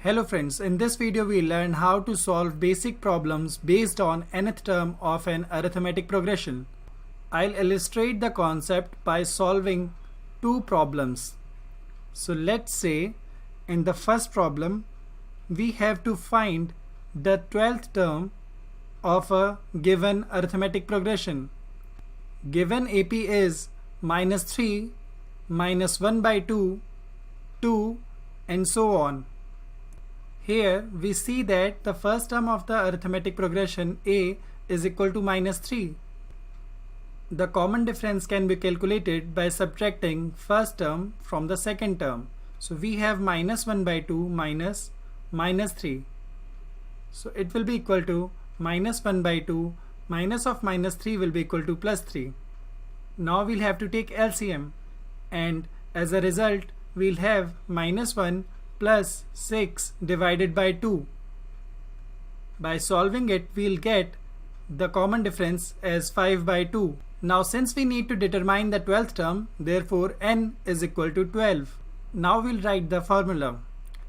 Hello friends, in this video we learn how to solve basic problems based on nth term of an arithmetic progression. I'll illustrate the concept by solving two problems. So let's say in the first problem we have to find the 12th term of a given arithmetic progression. Given AP is -3, -1/2, 2 and so on. Here we see that the first term of the arithmetic progression A is equal to -3. The common difference can be calculated by subtracting first term from the second term. So we have -1/2 minus -3. So it will be equal to -1/2 minus of -3 will be equal to +3. Now we'll have to take LCM and as a result we'll have -1 plus 6 divided by 2. By solving it, we'll get the common difference as 5/2. Now since we need to determine the 12th term, therefore n is equal to 12. Now we'll write the formula.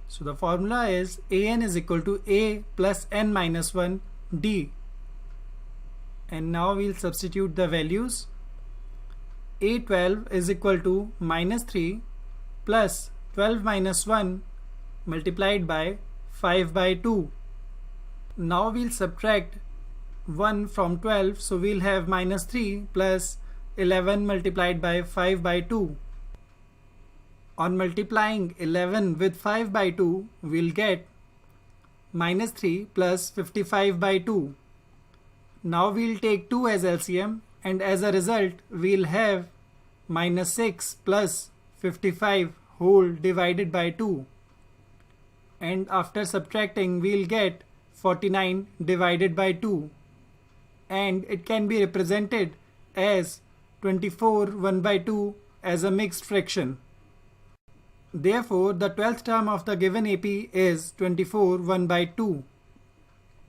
So the formula is an is equal to a plus n minus 1 d. And now we'll substitute the values. A12 is equal to -3 plus 12 minus 1 multiplied by 5/2. Now we'll subtract 1 from 12, so we'll have -3 plus 11 multiplied by 5/2. On multiplying 11 with 5/2, we'll get -3 plus 55/2. Now we'll take 2 as LCM and as a result we'll have -6 plus 55 whole divided by 2. And after subtracting we'll get 49 divided by 2 and it can be represented as 24 1/2 as a mixed fraction. Therefore the 12th term of the given AP is 24 1/2.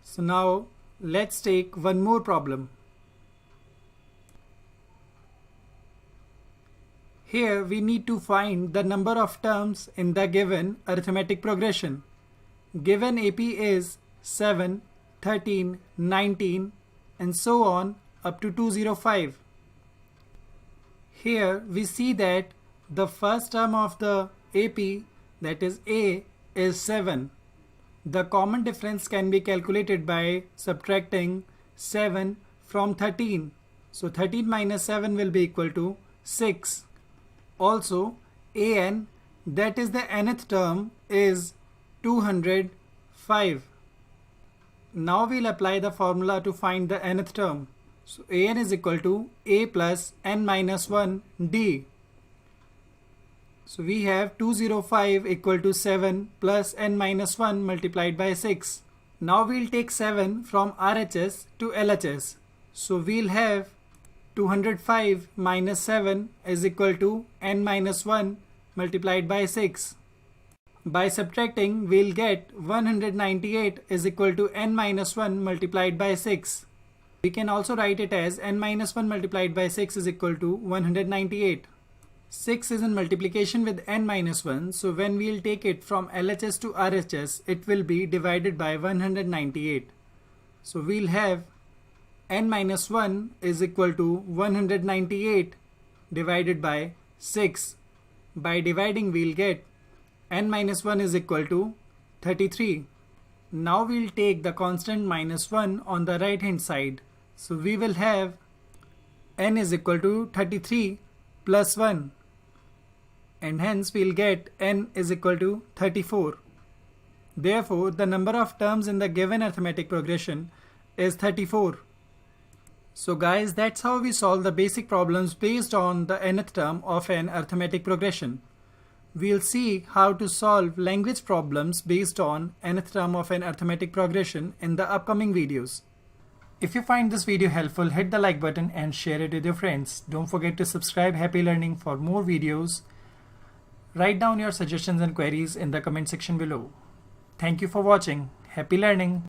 So now let's take one more problem. Here we need to find the number of terms in the given arithmetic progression. Given AP is 7, 13, 19 and so on up to 205. Here we see that the first term of the AP, that is A, is 7. The common difference can be calculated by subtracting 7 from 13. So 13 minus 7 will be equal to 6. Also, an, that is the nth term, is 205. Now we'll apply the formula to find the nth term. So an is equal to a plus n minus 1 d. So we have 205 equal to 7 plus n minus 1 multiplied by 6. Now we'll take 7 from RHS to LHS. So we'll have 205 minus 7 is equal to n minus 1 multiplied by 6. By subtracting, we'll get 198 is equal to n minus 1 multiplied by 6. We can also write it as n minus 1 multiplied by 6 is equal to 198. 6 is in multiplication with n minus 1, so when we'll take it from LHS to RHS, it will be divided by 198. So we'll have n minus 1 is equal to 198 divided by 6. By dividing we'll get n minus 1 is equal to 33. Now we'll take the constant -1 on the right hand side. So we will have n is equal to 33 plus 1 and hence we'll get n is equal to 34. Therefore the number of terms in the given arithmetic progression is 34. So guys, that's how we solve the basic problems based on the nth term of an arithmetic progression. We'll see how to solve language problems based on nth term of an arithmetic progression in the upcoming videos. If you find this video helpful, hit the like button and share it with your friends. Don't forget to subscribe Happy Learning for more videos. Write down your suggestions and queries in the comment section below. Thank you for watching. Happy learning!